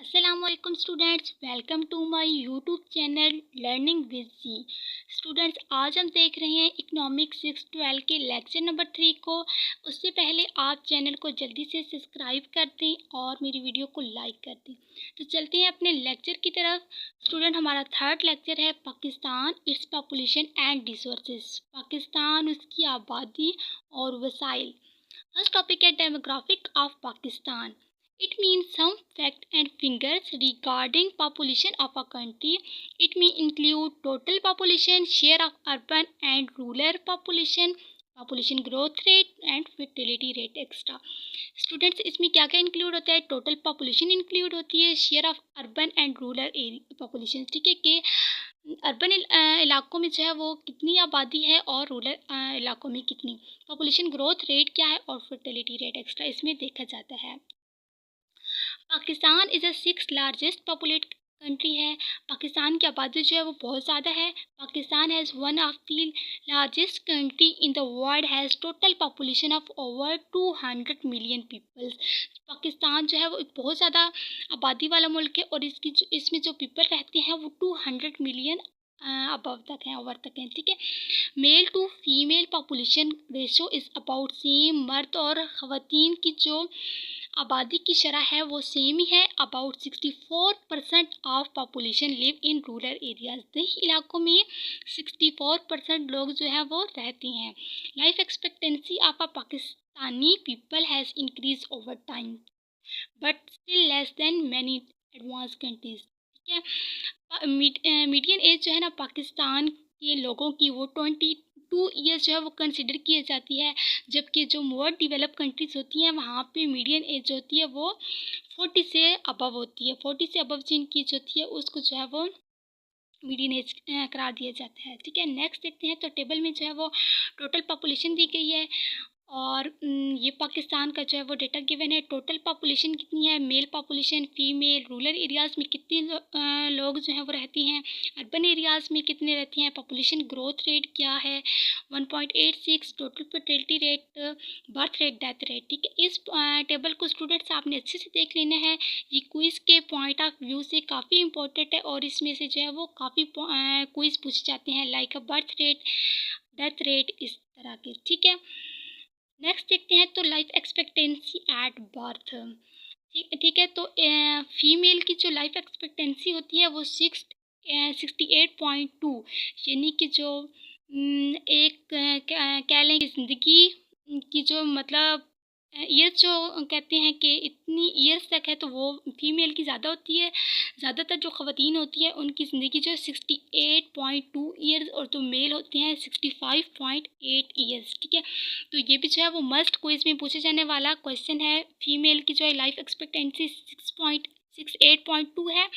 Assalamualaikum students, welcome to my YouTube channel learning with G. Students, आज हम देख रहे हैं इकोनॉमिक्स 6-12 के लेक्चर नंबर 3 को। उससे पहले आप चैनल को जल्दी से सब्सक्राइब कर दें और मेरी वीडियो को लाइक कर दें। तो चलते हैं अपने लेक्चर की तरफ। स्टूडेंट, हमारा थर्ड लेक्चर है Pakistan, its population and resources. Pakistan, उसकी आबादी और वसाइल। फर्स्ट टॉपिक है demographic of Pakistan. It means some facts and figures regarding population of a country. It may include total population, share of urban and rural population, population growth rate and fertility rate extra. Students, इसमें क्या क्या include होता है? Total population include होती है, share of urban and rural population, ठीक है, कि अर्बन इलाकों में जो है वो कितनी आबादी है और रूरल इलाकों में कितनी। पॉपुलेशन ग्रोथ रेट क्या है और फर्टिलिटी रेट एक्स्ट्रा इसमें देखा जाता है। Pakistan is a 6th largest populate country है। पाकिस्तान की आबादी जो है वो बहुत ज़्यादा है। Pakistan has one of the largest country in the world, has total population of over 200 million peoples. Pakistan जो है वो एक बहुत ज़्यादा आबादी वाला मुल्क है और इसमें जो पीपल रहते हैं वो 200 मिलियन अबव तक हैं, ओवर तक हैं, ठीक है। Male to female population ratio is about same. मर्द और ख़वातीन की जो आबादी की शरह है वो सेम ही है। About 64% of population live in rural areas. दही इलाकों में 64% लोग जो है वो रहते हैं। Life expectancy of a Pakistani people has increase over time but still less than many advance countries, ठीक है। मीडियन एज जो है ना पाकिस्तान के लोगों की वो 22 ईयर्स जो है वो कंसिडर की जाती है, जबकि जो मोर डेवलप कंट्रीज़ होती हैं वहाँ पे मीडियन एज जो होती है वो 40 से अबव होती है। 40 से अबव जिनकी एज होती है उसको जो है वो मीडियन एज करार दिया जाता है, ठीक है। नेक्स्ट देखते हैं, तो टेबल में जो है वो टोटल पॉपुलेशन दी गई है और ये पाकिस्तान का जो है वो डेटा गिवन है। टोटल पॉपुलेशन कितनी है, mail population, female, rural areas में कितने लोग जो हैं वो रहती हैं, अर्बन एरियाज़ में कितने रहती हैं, पॉपुलेशन ग्रोथ रेट क्या है 1.86, total fertility rate, birth rate, death rate, ठीक है। इस टेबल को स्टूडेंट्स आपने अच्छे से देख लेना है। ये क्विज़ के पॉइंट ऑफ व्यू से काफ़ी इंपॉर्टेंट है और इसमें से जो है वो काफ़ी क्विज़ पूछे जाते हैं, like birth rate, death rate, इस तरह के, ठीक है। नेक्स्ट देखते हैं, तो लाइफ एक्सपेक्टेंसी एट बर्थ, ठीक है। तो फीमेल की जो लाइफ एक्सपेक्टेंसी होती है वो 68.2, यानी कि जो एक कह लें कि ज़िंदगी की जो मतलब ईयर्स जो कहते हैं कि इतनी ईयर्स तक है, तो वो फीमेल की ज़्यादा होती है। ज़्यादातर जो ख़वातीन होती है उनकी ज़िंदगी जो है 68.2 ईयर्स और जो मेल होते हैं 65.8 ईयर्स, ठीक है। तो ये भी जो है वो मस्ट क्विज़ में पूछे जाने वाला क्वेश्चन है। फीमेल की जो है लाइफ एक्सपेक्टेंसी 68.2 है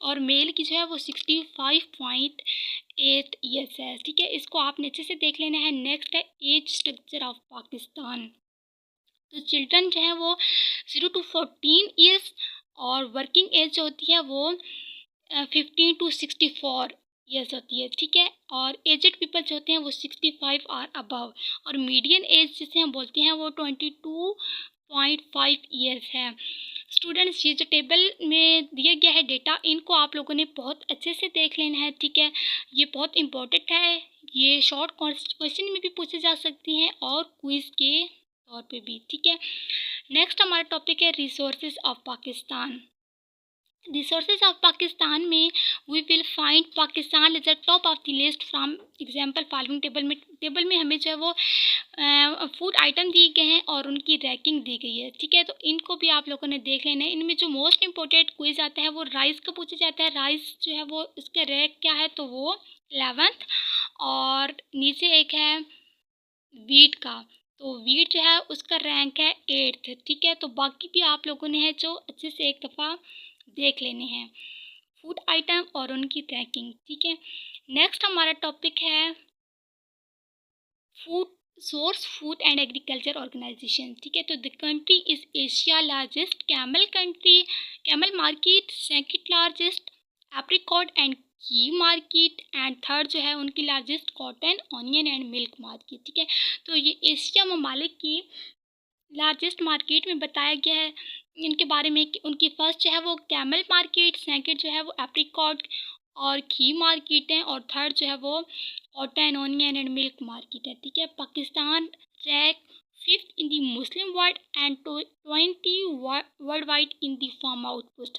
और मेल की जो है वो 65.8 ईयर्स है, ठीक है। इसको आपने अच्छे से देख लेना है। नेक्स्ट है एज स्ट्रक्चर ऑफ पाकिस्तान। तो चिल्ड्रन जो है वो 0 to 14 ईयर्स और वर्किंग एज जो होती है वो 15 to 64 ईयर्स होती है, ठीक है। और एजड पीपल जो होते हैं वो 65 और अबव, और मीडियन एज जिसे हम बोलते हैं वो 22.5 ईयर्स है। स्टूडेंट्स, ये जो टेबल में दिया गया है डेटा, इनको आप लोगों ने बहुत अच्छे से देख लेना है, ठीक है। ये बहुत इंपॉर्टेंट है। ये शॉर्ट क्वेश्चन में भी पूछे जा सकती हैं और क्विज़ के तौर पे भी, ठीक है। नेक्स्ट हमारा टॉपिक है resources of Pakistan. Resources of Pakistan में we will find Pakistan is the top of the list from example following. Table में हमें जो है वो फूड आइटम दिए गए हैं और उनकी रैंकिंग दी गई है, ठीक है। तो इनको भी आप लोगों ने देख लेना है। इनमें जो मोस्ट इंपॉर्टेंट क्विज आता है वो राइस का पूछा जाता है। राइस जो है वो इसका रैंक क्या है, तो वो 11th, और नीचे एक है वीट का, तो वीट जो है उसका रैंक है 8th, ठीक है। तो बाकी भी आप लोगों ने है जो अच्छे से एक दफ़ा देख लेने हैं फूड आइटम और उनकी रैंकिंग, ठीक है। नेक्स्ट हमारा टॉपिक है food source food and agriculture organization, ठीक है। तो the country is Asia largest camel country, camel market, second largest apricot and ghee market, and third जो है उनकी largest cotton, onion and milk market, ठीक है। तो ये एशिया ममालिक की लार्जेस्ट मार्केट में बताया गया है। इनके बारे में कि उनकी फर्स्ट जो है वो कैमल मार्केट, सेकंड जो है वो एप्रिकॉट और घी मार्केट है, और थर्ड जो है वो cotton, onion and milk market है। ठीक है, Pakistan rank 5th in the Muslim world and 20 world wide in the farm output.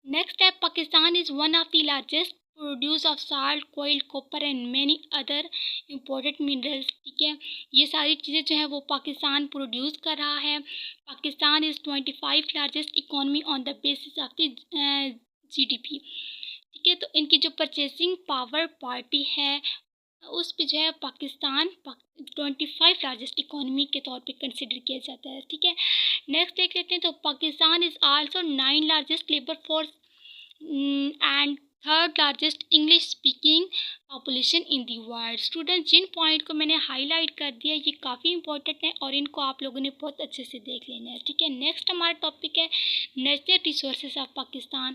Next है, Pakistan is one of the largest produce of salt, coal, copper and many other imported minerals. ठीक है, ये सारी चीज़ें जो है वो पाकिस्तान प्रोड्यूस कर रहा है। Pakistan is 25 largest economy on the basis of the GDP। ठीक है, तो इनकी जो परचेसिंग पावर पार्टी है उस पे जो है पाकिस्तान 25 लार्जेस्ट इकोनॉमी के तौर पे कंसिडर किया जाता है। ठीक है, नेक्स्ट देख लेते हैं, तो Pakistan is also 9 largest labour force and third largest English speaking population in the world. Student, जिन पॉइंट को मैंने हाईलाइट कर दिया ये काफ़ी इंपॉर्टेंट है और इनको आप लोगों ने बहुत अच्छे से देख लेना है। ठीक है, नेक्स्ट हमारा टॉपिक है natural resources of Pakistan.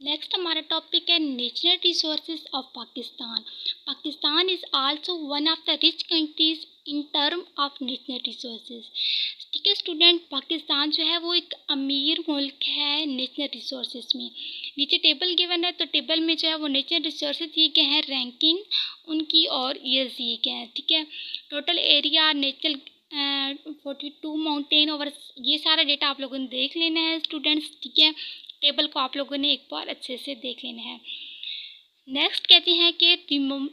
Next हमारा टॉपिक है natural resources of Pakistan. Pakistan is also one of the rich countries in term of natural resources. ठीक है स्टूडेंट, पाकिस्तान जो है वो एक अमीर मुल्क है नेचुरल रिसोर्सेज में। नीचे टेबल गिवन है, तो टेबल में जो है वो नेचुरल रिसोर्सेज दिए गए हैं, रैंकिंग उनकी और ईयर्स दिए गए हैं। ठीक है, total area, natural 42 mountain over, ये सारा डेटा आप लोगों ने देख लेना है स्टूडेंट्स। ठीक है, टेबल को आप लोगों ने एक बार अच्छे से देख लेना है। नेक्स्ट कहते हैं कि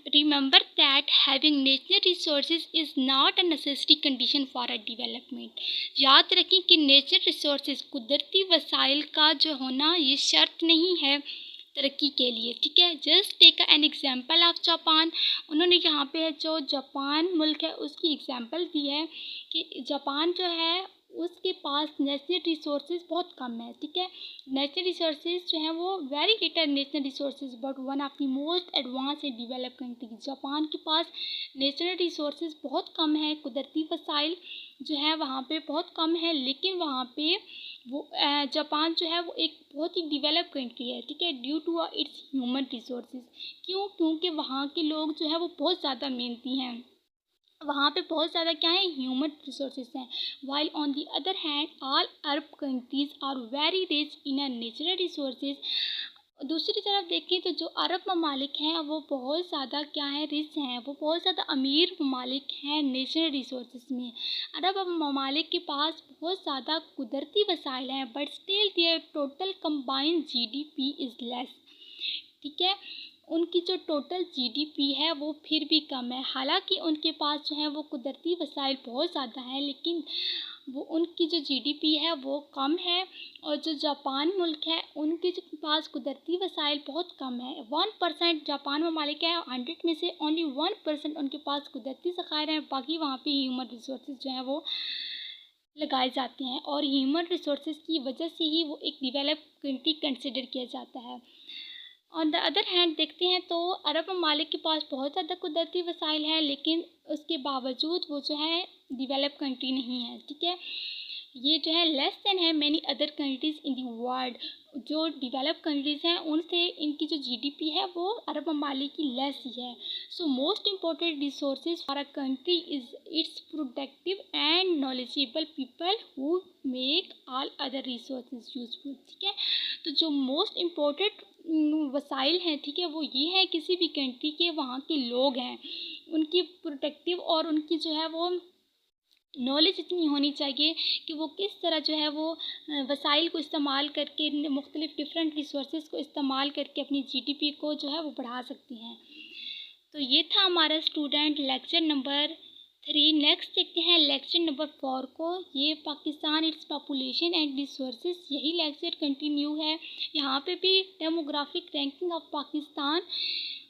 remember that having natural resources is not a necessary condition for a development. याद रखें कि नेचुरल रिसोर्सेज, कुदरती वसाइल का जो होना ये शर्त नहीं है तरक्की के लिए। ठीक है, just take an example of Japan. उन्होंने यहाँ पे जो जापान मुल्क है उसकी एग्जाम्पल दी है कि जापान जो है उसके पास नेचुरल रिसोर्सेज बहुत कम है। ठीक है, नेचुरल रिसोर्सेज जो हैं वो very little natural resources but one of the most advance and develop country. Japan के पास नेचुरल रिसोर्सेज बहुत कम है, कुदरती वसाइल जो है वहाँ पे बहुत कम है, लेकिन वहाँ पे वो जापान जो है वो एक बहुत ही डेवलप कंट्री है। ठीक है, due to its human resources. क्यों? क्योंकि वहाँ के लोग जो है वो बहुत ज़्यादा मेहनती हैं, वहाँ पे बहुत ज़्यादा क्या है, ह्यूमन रिसोर्सेज हैं। While on the other hand all Arab countries are very rich in a natural resources. दूसरी तरफ देखें तो जो अरब ममालिक हैं वो बहुत ज़्यादा क्या है, रिच हैं, वो बहुत ज़्यादा अमीर ममालिक हैं नेचुरल रिसोर्सेज में। अरब ममालिक के पास बहुत ज़्यादा कुदरती वसाइल हैं but still their total combined GDP is less. ठीक है, उनकी जो टोटल GDP है वो फिर भी कम है। हालांकि उनके पास जो है वो कुदरती वसाइल बहुत ज़्यादा है, लेकिन वो उनकी जो GDP है वो कम है। और जो जापान मुल्क है उनके जो पास कुदरती वसाइल बहुत कम है। 1% जापान ममालिक है, 100 में से ओनली 1% उनके पास कुदरती ज़खायर हैं, बाकी वहाँ पे ह्यूमन रिसोर्सेज जो हैं वो लगाए जाते हैं, और ह्यूमन रिसोर्सेज की वजह से ही वो एक डेवलप कंट्री कंसिडर किया जाता है। ऑन द अदर हैंड देखते हैं तो अरब ममालिक के पास बहुत ज़्यादा कुदरती वसाइल है, लेकिन उसके बावजूद वो जो है डेवलप कंट्री नहीं है। ठीक है, ये जो है लेस देन है many other countries in the world. जो डेवलप कंट्रीज़ हैं उनसे इनकी जो GDP है वो अरब ममालिक की लेस ही है। So most important resources for a country is it's productive and knowledgeable people who make all other resources useful. ठीक है, तो जो मोस्ट इम्पोर्टेंट वसाइल हैं, ठीक है, वो ये है किसी भी कंट्री के, वहाँ के लोग हैं, उनकी प्रोटेक्टिव और उनकी जो है वो नॉलेज इतनी होनी चाहिए कि वो किस तरह जो है वो वसाइल को इस्तेमाल करके, मुख्तलिफ डिफरेंट रिसोर्सेज को इस्तेमाल करके अपनी GDP को जो है वो बढ़ा सकती हैं। तो ये था हमारा स्टूडेंट लेक्चर नंबर 3। नेक्स्ट देखते हैं लेक्चर नंबर 4 को। ये Pakistan, its population and resources, यही लेक्चर कंटिन्यू है। यहाँ पे भी डेमोग्राफिक रैंकिंग ऑफ पाकिस्तान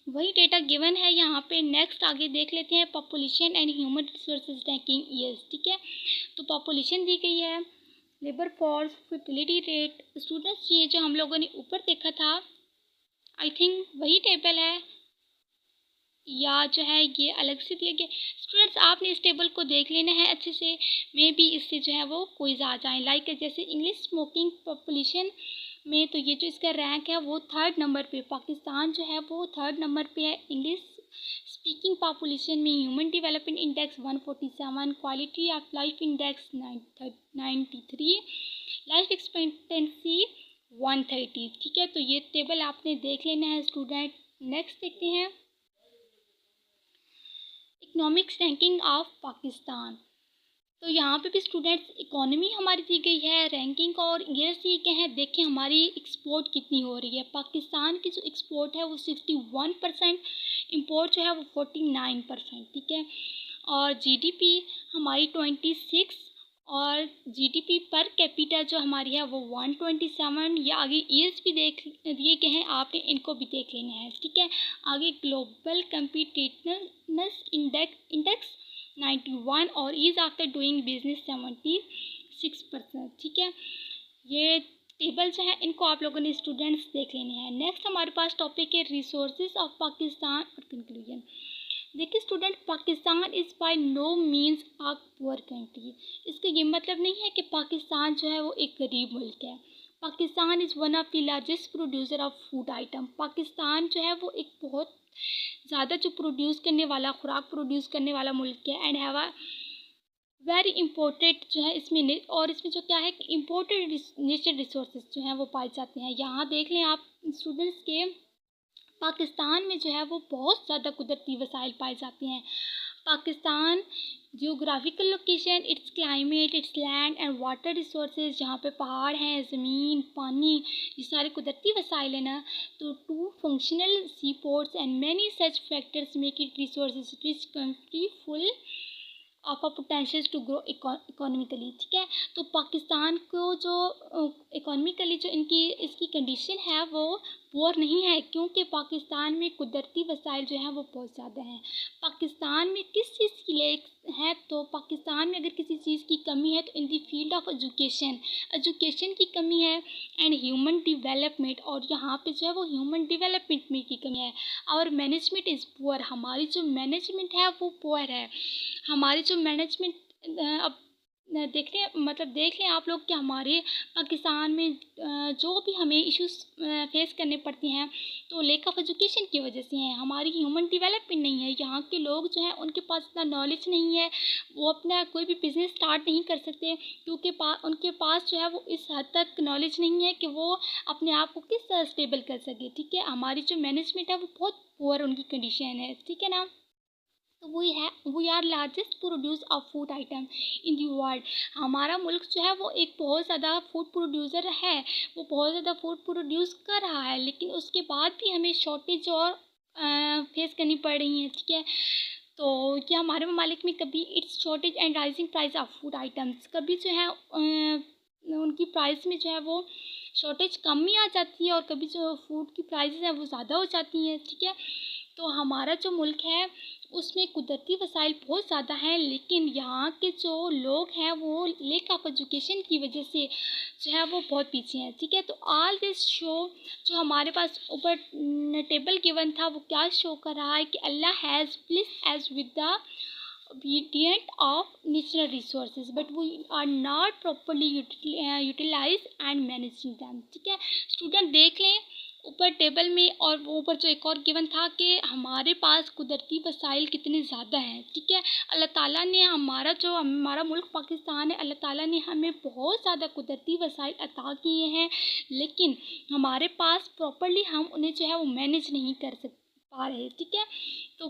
वही डेटा गिवन है यहाँ पे। नेक्स्ट आगे देख लेते हैं population and human resources ranking years. ठीक है, तो पॉपुलेशन दी गई है, labour force, fertility rate. Students, ये जो हम लोगों ने ऊपर देखा था आई थिंक वही टेबल है, या जो है ये अलग से दिया गया। स्टूडेंट्स, आपने इस टेबल को देख लेना है अच्छे से, मे बी इससे जो है वो क्विज आ जाए। लाइक जैसे इंग्लिश स्मोकिंग पॉपुलेशन में, तो ये जो इसका रैंक है वो 3rd नंबर पे, पाकिस्तान जो है वो 3rd नंबर पे है इंग्लिश स्पीकिंग पॉपुलेशन में human development index 147, quality of life index 93, life expectancy 130। ठीक है, तो ये टेबल आपने देख लेना है स्टूडेंट। नेक्स्ट देखते हैं इकोनॉमिक्स रैंकिंग ऑफ पाकिस्तान। तो यहाँ पे भी स्टूडेंट्स इकोनॉमी हमारी दी गई है, रैंकिंग और ईयर्स दिए गए हैं। देखिए हमारी एक्सपोर्ट कितनी हो रही है। पाकिस्तान की जो एक्सपोर्ट है वो 61%, इंपोर्ट जो है वो 49%। ठीक है, और जीडीपी हमारी 26, और जीडीपी पर कैपिटा जो हमारी है वो 127। ये आगे ईयर्स भी देख दिए गए हैं, आपने इनको भी देख लेना है। ठीक है, आगे ग्लोबल कम्पिटिटिवनेस इंडेक्स 91 और ईज आफ्टर डूइंग बिजनेस 76%। ठीक है, ये टेबल जो है इनको आप लोगों ने स्टूडेंट्स देख लेने हैं। नेक्स्ट हमारे पास टॉपिक है रिसोर्सेज ऑफ पाकिस्तान और कंक्लूजन। देखिए student, Pakistan is by no means a poor country. इसका ये मतलब नहीं है कि पाकिस्तान जो है वो एक गरीब मुल्क है। Pakistan is one of the largest producer of food item. Pakistan जो है वो एक बहुत ज़्यादा जो प्रोड्यूस करने वाला, खुराक प्रोड्यूस करने वाला मुल्क है। And have a very important जो है इसमें, और इसमें जो क्या है कि इम्पोर्टेंट नेचर रिसोर्सेज जो हैं वो पाए जाते हैं। यहाँ देख लें आप स्टूडेंट्स के, पाकिस्तान में जो है वो बहुत ज़्यादा कुदरती वसाइल पाए जाते हैं। Pakistan geographical location, it's climate, it's land and water resources, जहाँ पे पहाड़ हैं, ज़मीन, पानी, ये सारे कुदरती वसाइल हैं ना। तो two functional sea ports and many such factors make it resources rich country full of a potential to grow economically. ठीक है, तो पाकिस्तान को जो इकोनॉमिकली जो इसकी कंडीशन है वो पुअर नहीं है, क्योंकि पाकिस्तान में कुदरती वसाइल जो हैं वो बहुत ज़्यादा हैं। पाकिस्तान में किस चीज़ की लेक है, तो पाकिस्तान में अगर किसी चीज़ की कमी है तो in the field of education की कमी है एंड ह्यूमन डेवलपमेंट, और यहाँ पे जो है वो ह्यूमन डेवलपमेंट में की कमी है। और मैनेजमेंट इज़ पुअर, हमारी जो मैनेजमेंट है वो पुअर है। हमारी जो मैनेजमेंट अब देख लें, मतलब देख लें आप लोग कि हमारे पाकिस्तान में जो भी हमें इश्यूज फेस करने पड़ते हैं तो लेक ऑफ एजुकेशन की वजह से हैं। हमारी ह्यूमन डेवलपमेंट नहीं है। यहाँ के लोग जो हैं उनके पास इतना नॉलेज नहीं है, वो अपना कोई भी बिज़नेस स्टार्ट नहीं कर सकते, क्योंकि उनके पास जो है वो इस हद तक नॉलेज नहीं है कि वो अपने आप को किस तरह स्टेबल कर सके। ठीक है, हमारी जो मैनेजमेंट है वो बहुत पुअर उनकी कंडीशन है। ठीक है ना, तो we are largest produce of food item in the world. हमारा मुल्क जो है वो एक बहुत ज़्यादा फूड प्रोड्यूसर है, वो बहुत ज़्यादा फूड प्रोड्यूस कर रहा है, लेकिन उसके बाद भी हमें शॉर्टेज और फेस करनी पड़ रही है। ठीक है, तो ये हमारे ममालिक में कभी it's shortage and rising price of food items, कभी जो है उनकी प्राइस में जो है वो शॉर्टेज कम ही आ जाती है, और कभी जो फूड की प्राइसेस हैं वो ज़्यादा हो जाती हैं। ठीक है, तो हमारा जो मुल्क है उसमें कुदरती वसाइल बहुत ज़्यादा हैं, लेकिन यहाँ के जो लोग हैं वो लेक ऑफ एजुकेशन की वजह से जो है वो बहुत पीछे हैं। ठीक है, तो ऑल दिस शो, जो हमारे पास ऊपर टेबल गिवन था, वो क्या शो कर रहा है कि Allah has please as with the obedient of natural resources but we are not properly utilized and managing them। ठीक है, स्टूडेंट देख लें ऊपर टेबल में, और वो ऊपर जो एक और गिवन था कि हमारे पास कुदरती वसाइल कितने ज़्यादा हैं। ठीक है, अल्लाह ताला ने हमारा मुल्क पाकिस्तान है, अल्लाह ताला ने हमें बहुत ज़्यादा कुदरती वसाइल अता किए हैं, लेकिन हमारे पास प्रॉपरली हम उन्हें जो है वो मैनेज नहीं कर पा रहे। ठीक है, तो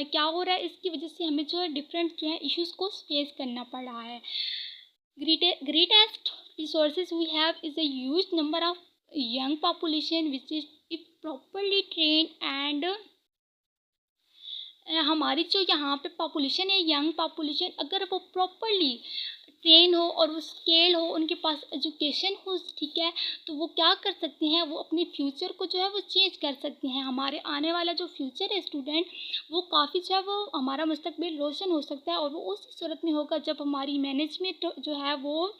क्या हो रहा है, इसकी वजह से हमें जो है डिफरेंट जो है इश्यूज़ को फेस करना पड़ रहा है। greatest resources we have is a huge number of young population which is if properly trained and हमारी जो यहाँ पे पॉपुलेशन है, यंग पॉपुलेशन, अगर वो प्रॉपरली ट्रेन हो और वो स्केल हो, उनके पास एजुकेशन हो, ठीक है, तो वो क्या कर सकते हैं, वो अपने फ्यूचर को जो है वो चेंज कर सकते हैं। हमारे आने वाला जो फ्यूचर है स्टूडेंट, वो काफ़ी जो है वो हमारा मुस्तकबिल रोशन हो सकता है, और वो उस सूरत में होगा जब हमारी मैनेजमेंट जो है वो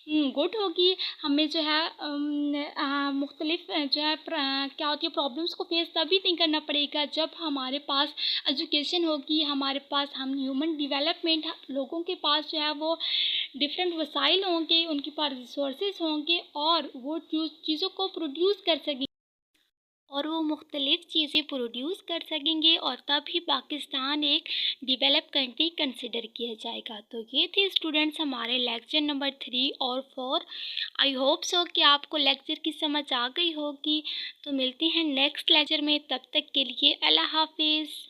गुड होगी। हमें जो है मुख्तलिफ जो है क्या होती है प्रॉब्लम्स को फेस तभी नहीं करना पड़ेगा जब हमारे पास एजुकेशन होगी, हमारे पास हम ह्यूमन डेवलपमेंट, लोगों के पास जो है वो डिफरेंट वसाइल होंगे, उनके पास रिसोर्सेज होंगे, और वो चीज़ों को प्रोड्यूस कर सकेंगे। और वो मुख्तलिफ़ चीज़ें प्रोड्यूस कर सकेंगे और तभी पाकिस्तान एक डेवलप कंट्री कंसिडर किया जाएगा। तो ये थे स्टूडेंट्स हमारे लेक्चर नंबर 3 और 4। आई होप सो कि आपको लेक्चर की समझ आ गई होगी। तो मिलते हैं नेक्स्ट लेक्चर में, तब तक के लिए अल्लाह हाफ़िज़।